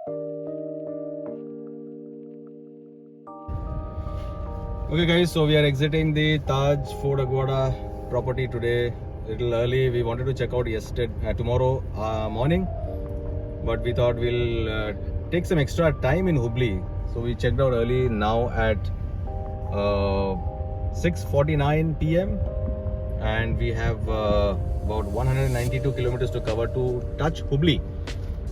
Okay guys, so we are exiting the Taj Fort Aguada property today a little early. We wanted to check out tomorrow morning, but we thought we'll take some extra time in Hubli. So we checked out early now at 6:49 p.m. and we have about 192 kilometers to cover to touch Hubli.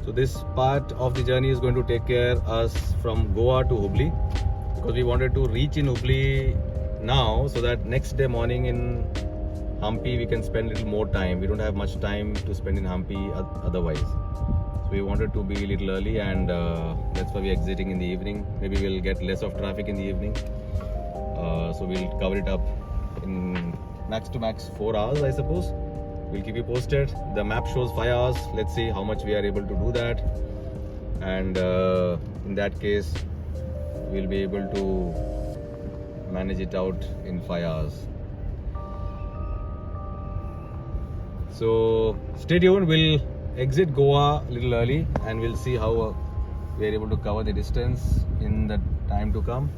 So this part of the journey is going to take care us from Goa to Hubli, because we wanted to reach in Hubli now so that next day morning in Hampi we can spend a little more time. We don't have much time to spend in Hampi otherwise. So we wanted to be a little early, and that's why we're exiting in the evening. Maybe we'll get less of traffic in the evening. So we'll cover it up in max to max 4 hours, I suppose. We'll keep you posted. The map shows 5 hours. Let's see how much we are able to do that. And in that case, we'll be able to manage it out in 5 hours. So stay tuned. We'll exit Goa a little early and we'll see how we are able to cover the distance in the time to come.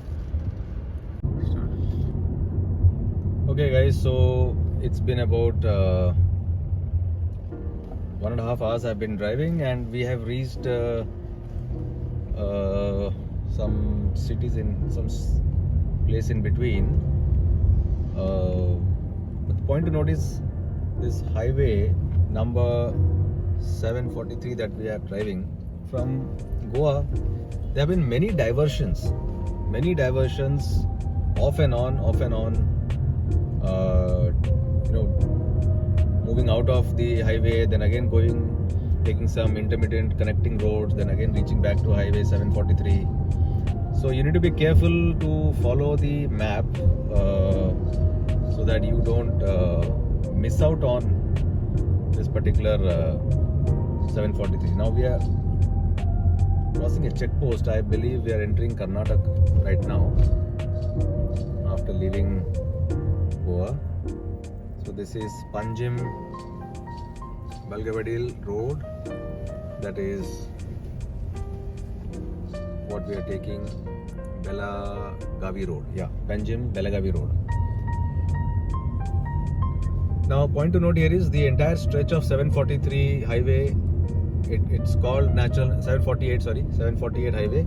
Okay guys, so it's been about 1.5 hours I've been driving, and we have reached some cities in some place in between. But the point to note is this highway number 743 that we are driving from Goa. There have been many diversions off and on. Moving out of the highway, then again taking some intermittent connecting roads, then again reaching back to highway 743. So you need to be careful to follow the map so that you don't miss out on this particular 743. Now we are crossing a checkpost. I believe we are entering Karnataka right now after leaving Goa. So this is Panjim Belgavadil Road. That is what we are taking. Belagavi Road. Yeah, Panjim Belagavi Road. Now, point to note here is the entire stretch of 743 highway. It's called 748 highway.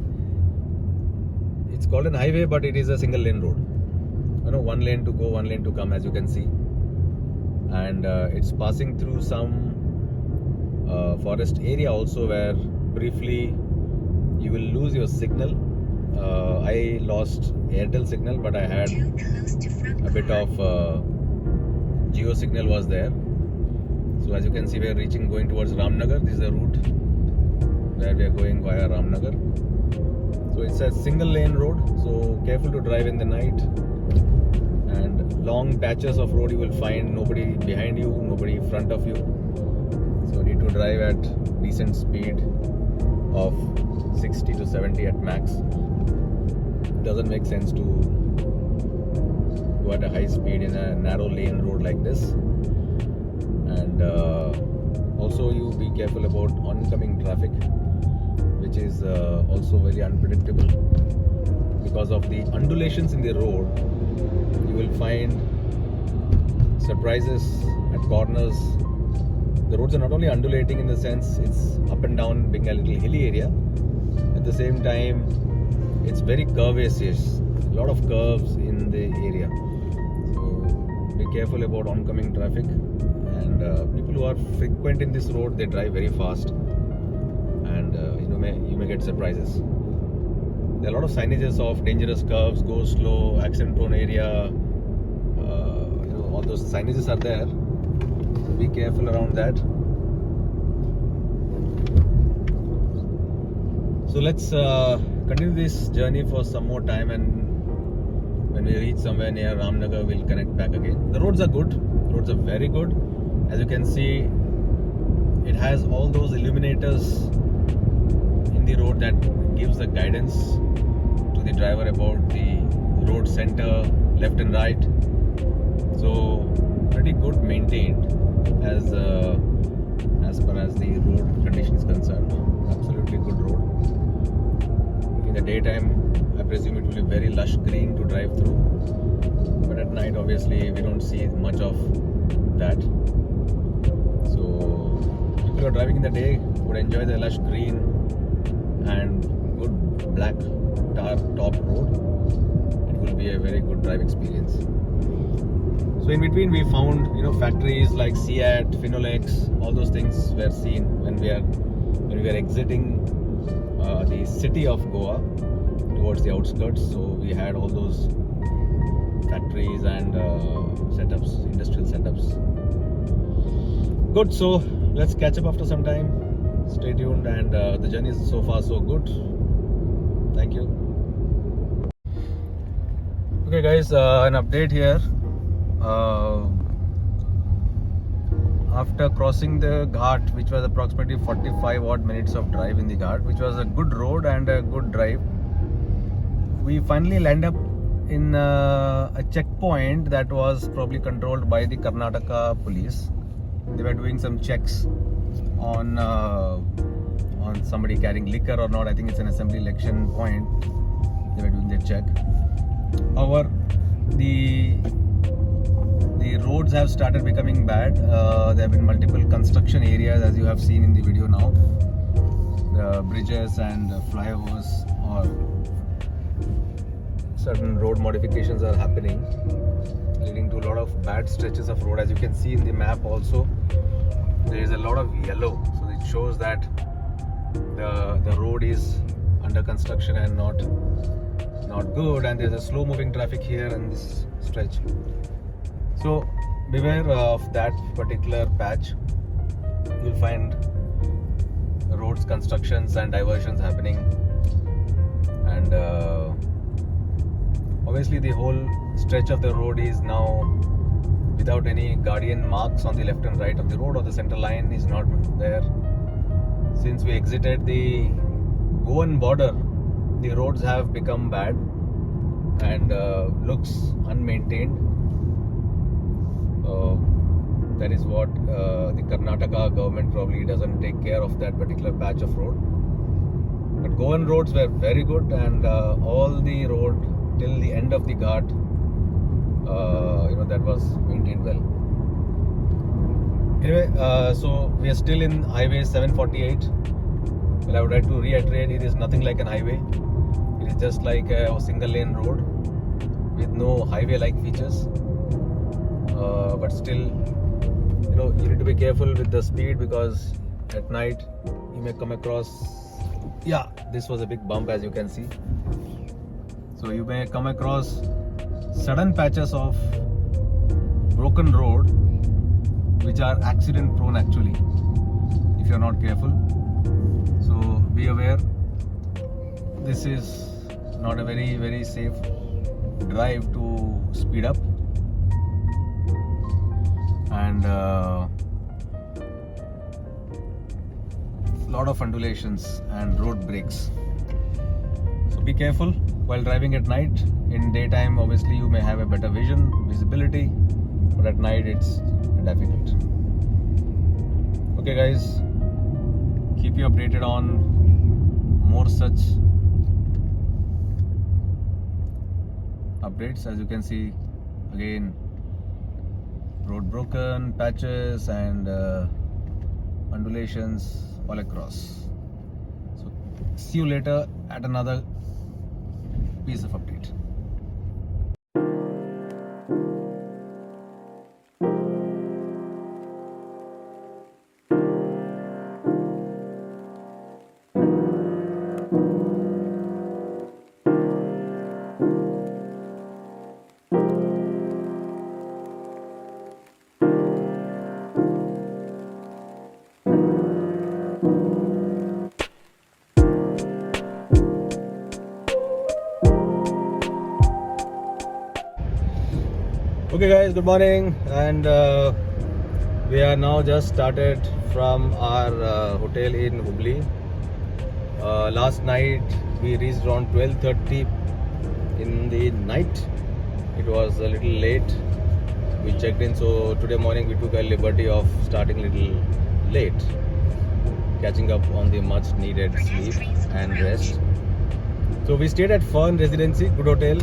It's called an highway, but it is a single lane road. One lane to go, one lane to come, as you can see. And it's passing through some forest area also, where briefly you will lose your signal. I lost Airtel signal, but I had a bit of Jio signal was there. So as you can see, we are going towards Ramnagar. This is the route where we are going via Ramnagar. So it's a single lane road, so careful to drive in the night. And long patches of road you will find nobody behind you, nobody in front of you. So you need to drive at decent speed of 60 to 70 at max. It doesn't make sense to go at a high speed in a narrow lane road like this. And also you be careful about oncoming traffic, which is also very unpredictable. Because of the undulations in the road, you will find surprises at corners. The roads are not only undulating in the sense it's up and down, being a little hilly area. At the same time, it's very curvaceous. A lot of curves in the area. So be careful about oncoming traffic. And people who are frequent in this road, they drive very fast, and you may get surprises. There are a lot of signages of dangerous curves, go slow, accident-prone area. All those signages are there. Be careful around that. So let's continue this journey for some more time, and when we reach somewhere near Ramnagar, we'll connect back again. The roads are good. The roads are very good. As you can see, it has all those illuminators in the road that gives the guidance to the driver about the road center, left and right. So pretty good maintained as far as the road condition is concerned. Absolutely good road. daytime, I presume it will be very lush green to drive through. But at night, obviously, we don't see much of that. So, if you are driving in the day, would enjoy the lush green and good black tar top road. It will be a very good drive experience. So in between, we found factories like Seat, Finolex, all those things were seen when we were exiting the city of Goa towards the outskirts. So we had all those factories and setups, industrial setups. Good. So let's catch up after some time. Stay tuned, and the journey is so far so good. Thank you. Okay, guys, an update here. After crossing the Ghat, which was approximately 45 odd minutes of drive in the Ghat, which was a good road and a good drive, we finally land up in a checkpoint that was probably controlled by the Karnataka police. They were doing some checks on somebody carrying liquor or not. I think it's an assembly election point. They were doing their check. However, the roads have started becoming bad. There have been multiple construction areas, as you have seen in the video now. The bridges and flyovers or certain road modifications are happening, leading to a lot of bad stretches of road. As you can see in the map also, there is a lot of yellow. So it shows that the road is under construction and not good, and there's a slow moving traffic here in this stretch. So beware of that particular patch. You'll find roads constructions and diversions happening, and obviously the whole stretch of the road is now without any guardian marks on the left and right of the road, or the center line is not there. Since we exited the Goan border, the roads have become bad and looks unmaintained. That is what the Karnataka government probably doesn't take care of, that particular patch of road. But Goan roads were very good, and all the road till the end of the Ghat, that was maintained well. Anyway, so we are still in highway 748. Well, I would like to reiterate, it is nothing like an highway. It is just like a single lane road with no highway-like features. But still, you need to be careful with the speed, because at night you may come across, this was a big bump, as you can see. So you may come across sudden patches of broken road which are accident prone actually, if you're not careful. So be aware, this is not a very, very safe drive to speed up. And lot of undulations and road breaks. So be careful while driving at night. In daytime, obviously, you may have a better visibility, but at night it's difficult. Okay, guys, keep you updated on more such updates. As you can see, again, road broken, patches and undulations all across. So see you later at another piece of update. Okay guys, good morning, and we are now just started from our hotel in Hubli. Last night we reached around 12:30 in the night. It was a little late. We checked in, so today morning we took a liberty of starting a little late, catching up on the much needed sleep and rest. So we stayed at Fern Residency, good hotel,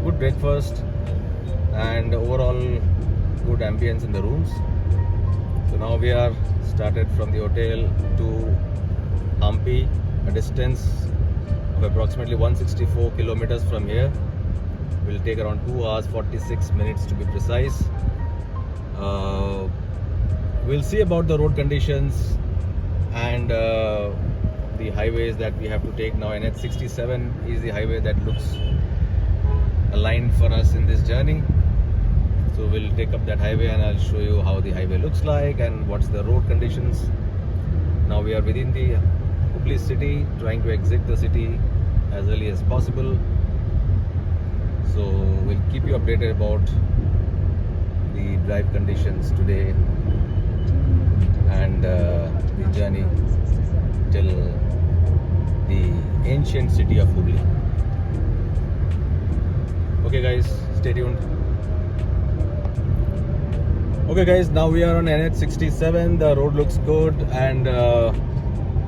good breakfast, and overall good ambience in the rooms. So now we are started from the hotel to Hampi, a distance of approximately 164 kilometers from here. Will take around 2 hours 46 minutes to be precise. We'll see about the road conditions and the highways that we have to take now. NH67 is the highway that looks aligned for us in this journey. So we'll take up that highway and I'll show you how the highway looks like and what's the road conditions. Now we are within the Hubli city, trying to exit the city as early as possible. So we'll keep you updated about the drive conditions today and the journey till the ancient city of Hubli. Okay guys, stay tuned. Okay guys, now we are on NH67. The road looks good and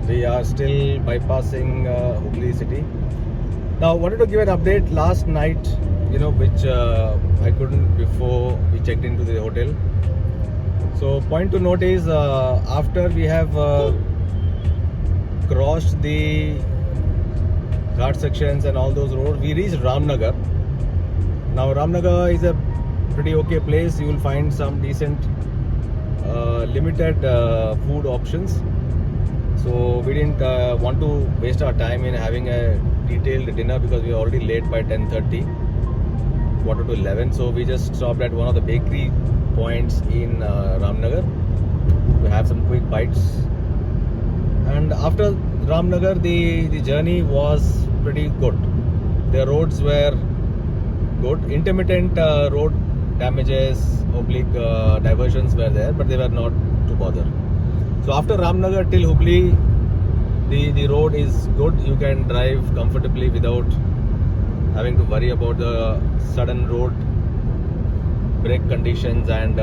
we are still bypassing Hubli city. Now I wanted to give an update last night, which I couldn't before we checked into the hotel. So point to note is after we have crossed the ghat sections and all those roads, we reached Ramnagar. Now Ramnagar is a pretty okay place. You will find some decent limited food options. So we didn't want to waste our time in having a detailed dinner because we are already late by 10:30, quarter to 11. So we just stopped at one of the bakery points in Ramnagar to have some quick bites. And after Ramnagar, the journey was pretty good. The roads were good. Intermittent road damages, oblique diversions were there, but they were not to bother. So after Ramnagar till Hubli, the road is good. You can drive comfortably without having to worry about the sudden road brake conditions and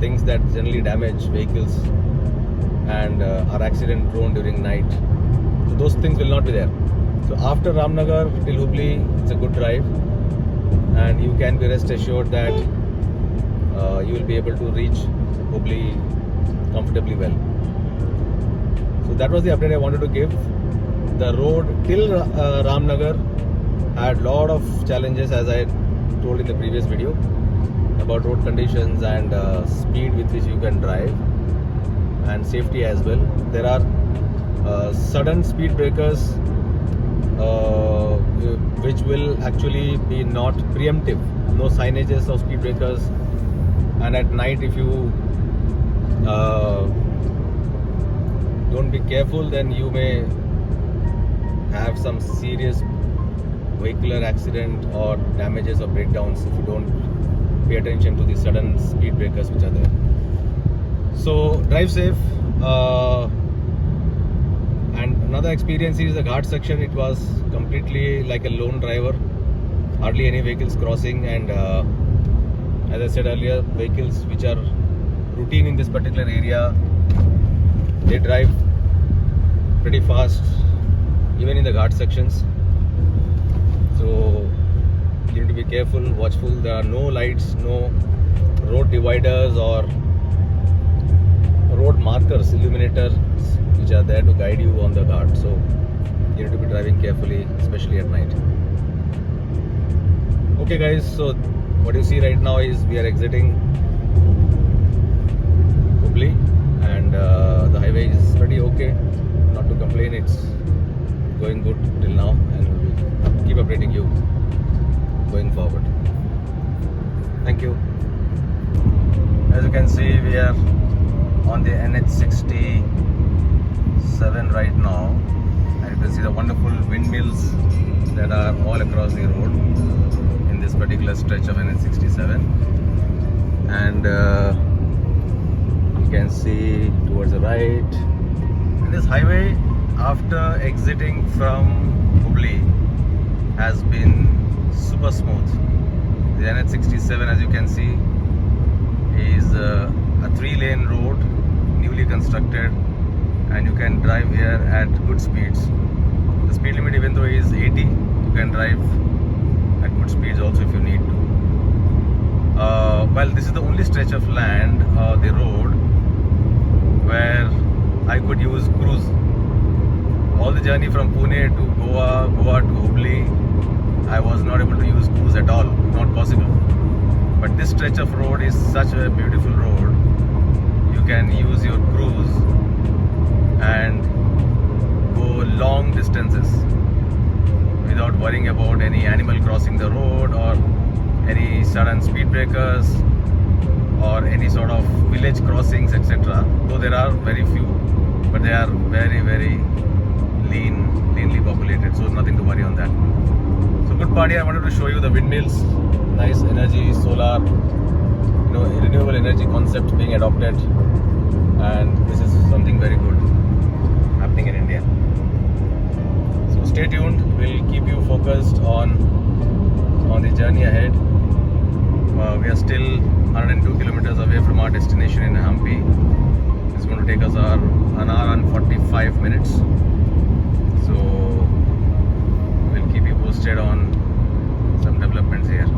things that generally damage vehicles and are accident prone during night. So those things will not be there. So after Ramnagar till Hubli, it's a good drive, and you can be rest assured that you will be able to reach Hubli comfortably well. So that was the update I wanted to give. The road till Ramnagar had lot of challenges, as I told in the previous video, about road conditions and speed with which you can drive and safety as well. There are sudden speed breakers which will actually be not preemptive. No signages of speed breakers, and at night if you don't be careful, then you may have some serious vehicular accident or damages or breakdowns if you don't pay attention to the sudden speed breakers which are there. So drive safe. And another experience is the ghat section. It was completely like a lone driver, hardly any vehicles crossing, and as I said earlier, vehicles which are routine in this particular area, they drive pretty fast even in the ghat sections. So you need to be careful, watchful. There are no lights, no road dividers or road markers, illuminators which are there to guide you on the ghat. So you need to be driving carefully, especially at night. Okay guys, so what you see right now is we are exiting Hubli, and the highway is pretty okay, not to complain. It's going good till now, and we'll keep updating you going forward. Thank you. As you can see, we are on the NH67 right now, and you can see the wonderful windmills that are all across the road in this particular stretch of NH67. And you can see towards the right, and this highway after exiting from Hubli has been super smooth. The NH67, as you can see, is a 3-lane road, newly constructed, and you can drive here at good speeds. The speed limit, even though is 80, you can drive at good speeds also if you need to. Well, this is the only stretch of land, the road, where I could use cruise. All the journey from Pune to Goa, Goa to Hubli, I was not able to use cruise at all, not possible. But this stretch of road is such a beautiful road. You can use your cruise and go long distances without worrying about any animal crossing the road or any sudden speed breakers or any sort of village crossings, etc. Though there are very few, but they are very, very leanly populated, so nothing to worry on that. So good part here. I wanted to show you the windmills, nice energy, solar, renewable energy concept being adopted, and this is something very good happening in India. So stay tuned. We'll keep you focused on the journey ahead. We are still 102 kilometers away from our destination in Hampi. It's going to take us an hour and 45 minutes. So we'll keep you posted on some developments here.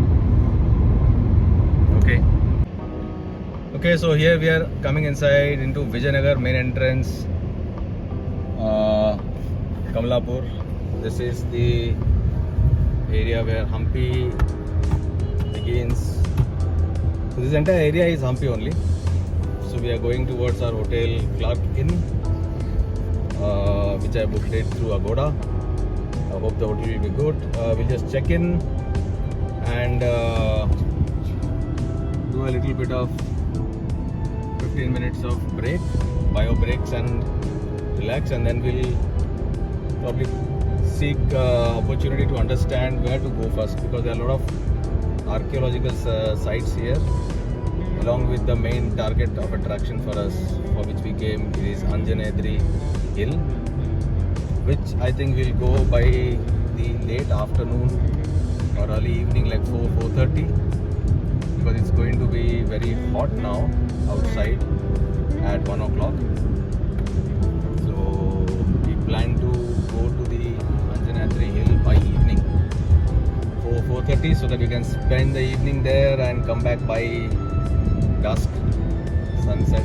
Okay, so here we are coming inside into Vijayanagar main entrance, Kamalapur. This is the area where Hampi begins. So this entire area is Hampi only. So we are going towards our hotel Clark Inn, which I booked it through Agoda. I hope the hotel will be good. We'll just check in and do a little bit of 15 minutes of break, bio breaks, and relax, and then we'll probably seek opportunity to understand where to go first, because there are a lot of archaeological sites here, along with the main target of attraction for us, for which we came. It is Anjaneyadri Hill, which I think will go by the late afternoon or early evening, like 4:30, because it's going to be very hot now outside at 1 o'clock. So we plan to go to the Anjaneyadri Hill by evening, 4:30, so that we can spend the evening there and come back by dusk, sunset.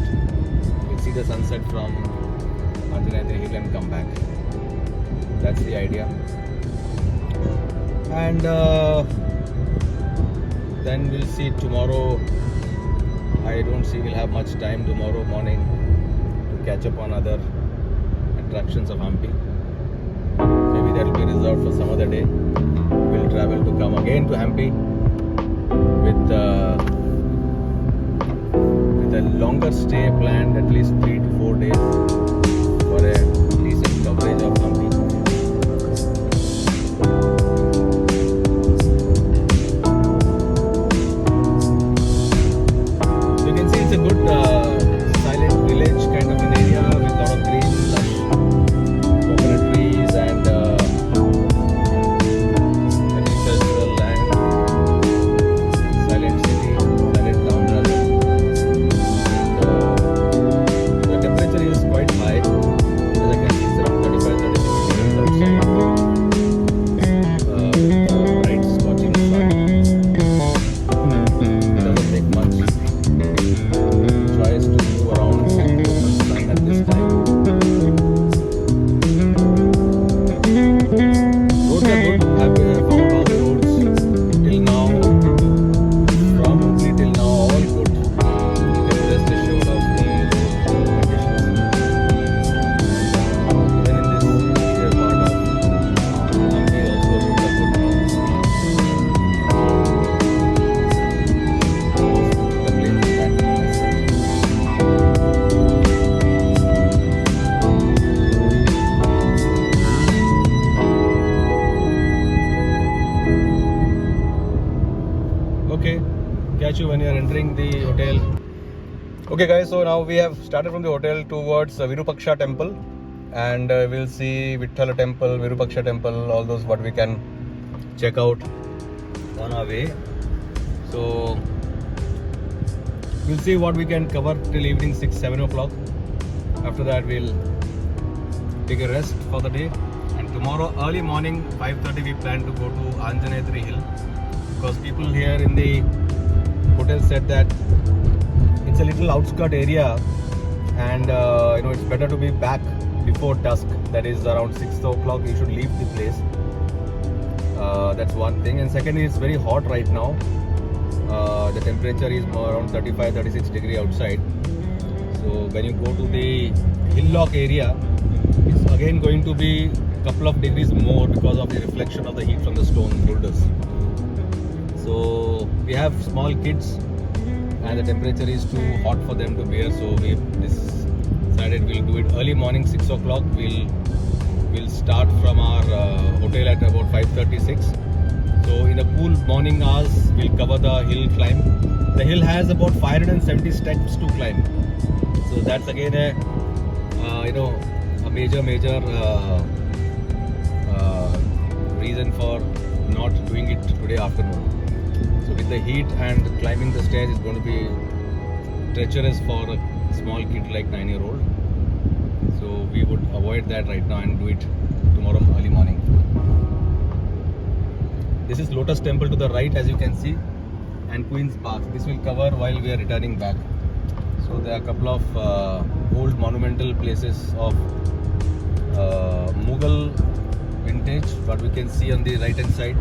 We'll see the sunset from Anjaneyadri Hill and come back. That's the idea. And then we'll see tomorrow. I don't see we'll have much time tomorrow morning to catch up on other attractions of Hampi. Maybe that will be reserved for some other day. We'll travel to come again to Hampi with a longer stay planned, at least 3 to 4 days, for a decent coverage of Hampi. It's a good silent village kind of an area with a lot of green, lush coconut trees and agricultural land. Silent city, silent town rather. The temperature is quite high. As I can see, it's around 35-36 degrees outside. Bright scorching sun. It doesn't take much. Tries to move around in the sun at this time. Roads are good. I've found all the roads till now, from Hubli till now, all good. You can rest assured of the road conditions. Even in this interior part of Hampi, also roads are good. The place is fantastic. Okay, catch you when you are entering the hotel. Okay guys, so now we have started from the hotel towards Virupaksha temple, and we'll see Vithala temple, Virupaksha temple, all those what we can check out on our way. So we'll see what we can cover till evening 6-7 o'clock. After that we'll take a rest for the day and tomorrow early morning 5:30 we plan to go to Anjaneyadri Hill, because people here in the hotel said that it's a little outskirt area, and it's better to be back before dusk. That is around 6 o'clock you should leave the place. That's one thing, and secondly, it's very hot right now. The temperature is around 35-36 degree outside. So when you go to the hillock area, it's again going to be a couple of degrees more because of the reflection of the heat from the stone boulders. So we have small kids and the temperature is too hot for them to bear, so we decided we'll do it early morning 6 o'clock. We'll start from our hotel at about 5:36. So in the cool morning hours we'll cover the hill climb. The hill has about 570 steps to climb, so that's again a major reason for not doing it today afternoon. So with the heat and climbing the stairs is going to be treacherous for a small kid like 9-year-old. So we would avoid that right now and do it tomorrow early morning. This is Lotus Temple to the right, as you can see, and Queen's Park. This will cover while we are returning back. So there are a couple of old monumental places of Mughal vintage, but we can see on the right hand side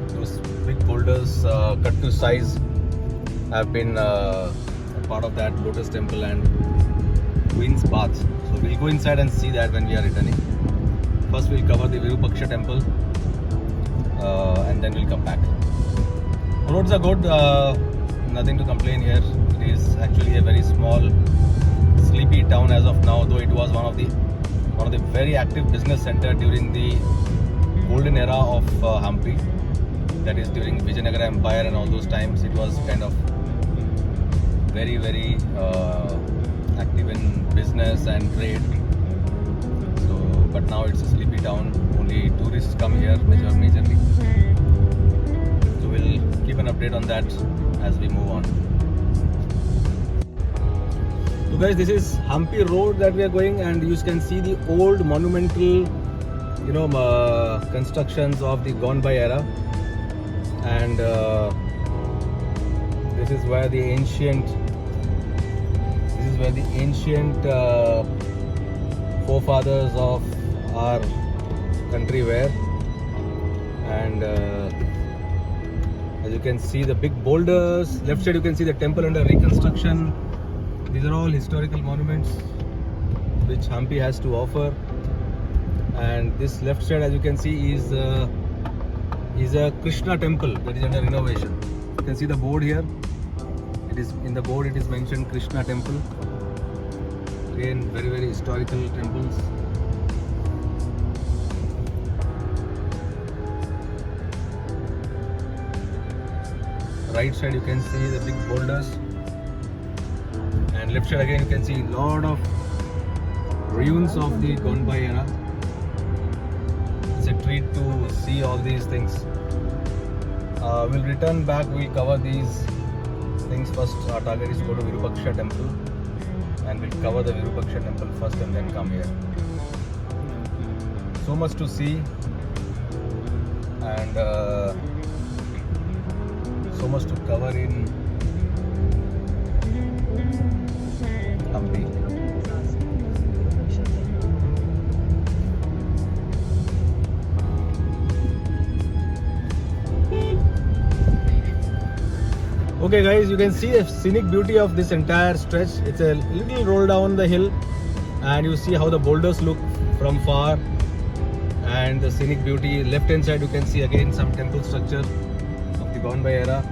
those big boulders cut to size have been part of that Lotus Temple and Queen's Bath. So we'll go inside and see that when we are returning. First we'll cover the Virupaksha temple and then we'll come back. Roads are good, nothing to complain here. It is actually a very small, sleepy town as of now, though it was one of the very active business center during the golden era of Hampi. That is during Vijayanagara Empire and all those times. It was kind of very active in business and trade. So, but now it's a sleepy town. Only tourists come here majorly. So we'll keep an update on that as we move on. So guys, this is Hampi Road that we are going, and you can see the old monumental, constructions of the gone by era. And this is where the ancient forefathers of our country were. And as you can see, the big boulders. Left side you can see the temple under reconstruction. These are all historical monuments which Hampi has to offer. And this left side, as you can see, is a Krishna temple that is under renovation. You can see the board here. It is in the board. It is mentioned Krishna temple. Again, very historical temples. Right side you can see the big boulders, and left side again you can see a lot of ruins of the gone by era. It's a treat to see all these things. We'll return back, we'll cover these things first. Our target is to go to Virupaksha temple, and we'll cover the Virupaksha temple first and then come here. So much to see, and so much to cover in Hampi. Okay guys, you can see the scenic beauty of this entire stretch. It's a little roll down the hill, and you see how the boulders look from far, and the scenic beauty. Left hand side you can see again some temple structure of the gone by era,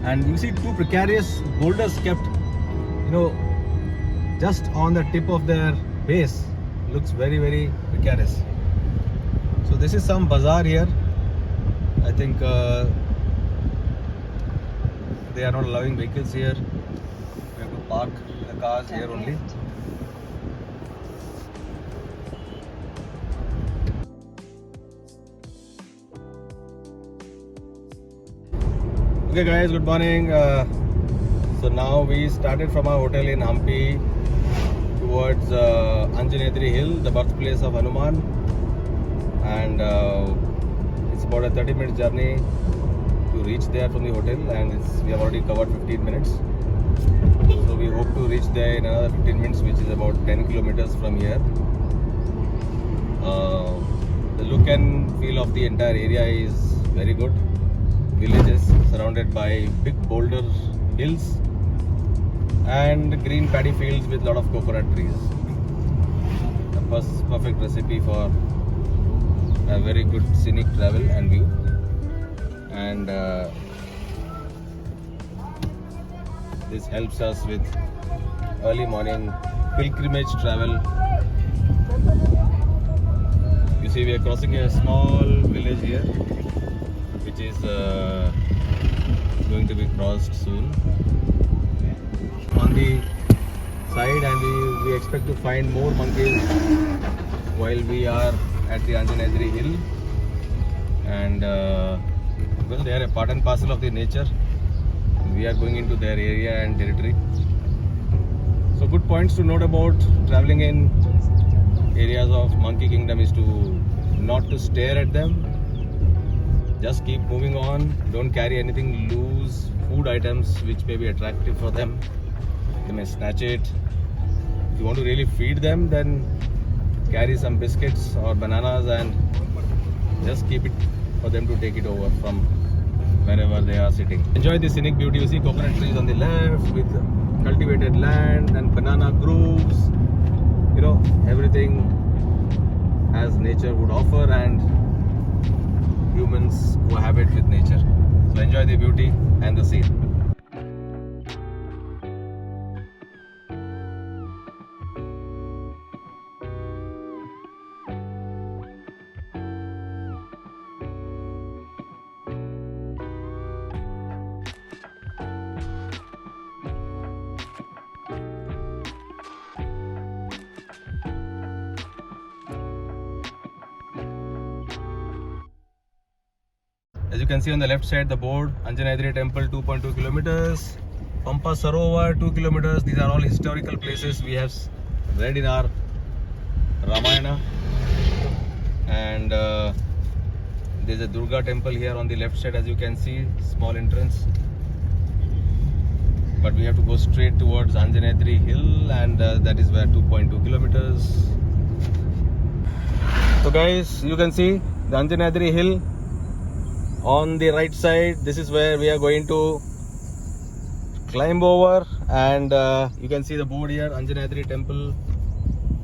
and you see two precarious boulders kept just on the tip of their base. Looks very precarious. So this is some bazaar here. I think they are not allowing vehicles here. We have to park the cars here only. Okay guys, good morning. So now we started from our hotel in Hampi towards Anjaneyadri Hill, the birthplace of Hanuman. and it's about a 30-minute journey to reach there from the hotel, and we have already covered 15 minutes. So we hope to reach there in another 15 minutes, which is about 10 kilometers from here. The look and feel of the entire area is very good. Villages surrounded by big boulder hills and green paddy fields with a lot of coconut trees. A perfect recipe for a very good scenic travel and view. And this helps us with early morning pilgrimage travel. You see, we are crossing a small village here, which is going to be crossed soon. On the side, and we expect to find more monkeys while we are at the Anjaneyadri hill. And well, they are a part and parcel of the nature. We are going into their area and territory. So good points to note about traveling in areas of Monkey Kingdom is to not to stare at them. Just keep moving on. Don't carry anything loose, food items which may be attractive for them. They may snatch it. If you want to really feed them, then carry some biscuits or bananas and just keep it for them to take it over from wherever they are sitting. Enjoy the scenic beauty. You see coconut trees on the left with cultivated land and banana groves. You know, everything as nature would offer, and humans cohabit with nature. So enjoy the beauty and the scene. As you can see on the left side, the board, Anjaneyadri Temple 2.2 kilometers, Pampa Sarovar 2 kilometers. These are all historical places we have read in our Ramayana. And there's a Durga temple here on the left side, as you can see, small entrance. But we have to go straight towards Anjaneyadri hill, and that is where 2.2 kilometers. So guys, you can see the Anjaneyadri hill. On the right side, this is where we are going to climb over, and you can see the board here, Anjaneyadri Temple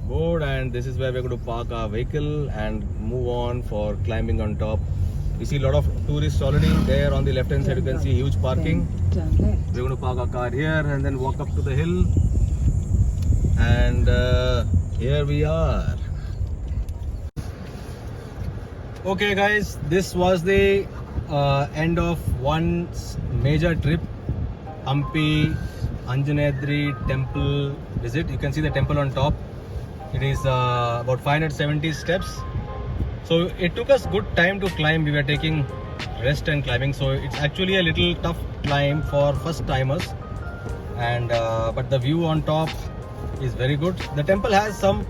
board, and this is where we're going to park our vehicle and move on for climbing on top. You see a lot of tourists already there on the left hand side. You can see huge parking. We're going to park our car here and then walk up to the hill, and here we are. Okay guys, this was the end of one major trip, Hampi Anjaneyadri temple visit. You can see the temple on top. It is about 570 steps. So it took us good time to climb. We were taking rest and climbing. So it's actually a little tough climb for first timers. And but the view on top is very good. The temple has some,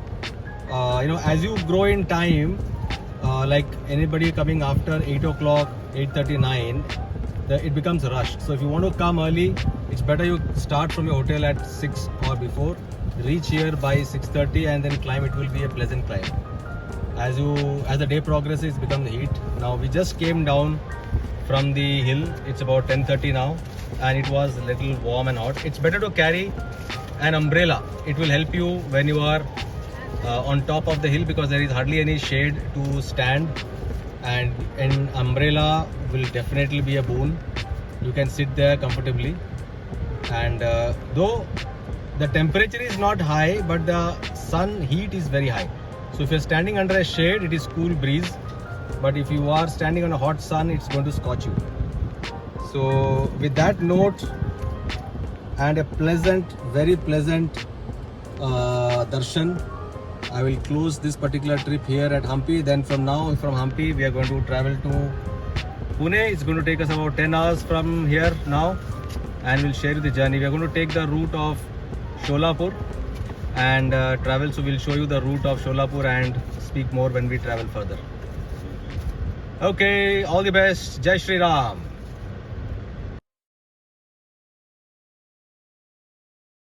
as you grow in time, like anybody coming after 8 o'clock, 8:39, it becomes rushed. So if you want to come early, it's better you start from your hotel at 6 or before, reach here by 6:30 and then climb. It will be a pleasant climb. As the day progresses, it becomes heat. Now we just came down from the hill. It's about 10:30 now, and it was a little warm and hot. It's better to carry an umbrella. It will help you when you are on top of the hill, because there is hardly any shade to stand, and an umbrella will definitely be a boon. You can sit there comfortably, and though the temperature is not high, but the sun heat is very high. So if you're standing under a shade, it is cool breeze, but if you are standing on a hot sun, it's going to scorch you. So with that note and a pleasant, very pleasant darshan, I will close this particular trip here at Hampi. Then from Hampi we are going to travel to Pune. It's going to take us about 10 hours from here now, and we'll share you the journey. We are going to take the route of Sholapur and travel. So we'll show you the route of Sholapur and speak more when we travel further. Okay, all the best. Jai Shri Ram.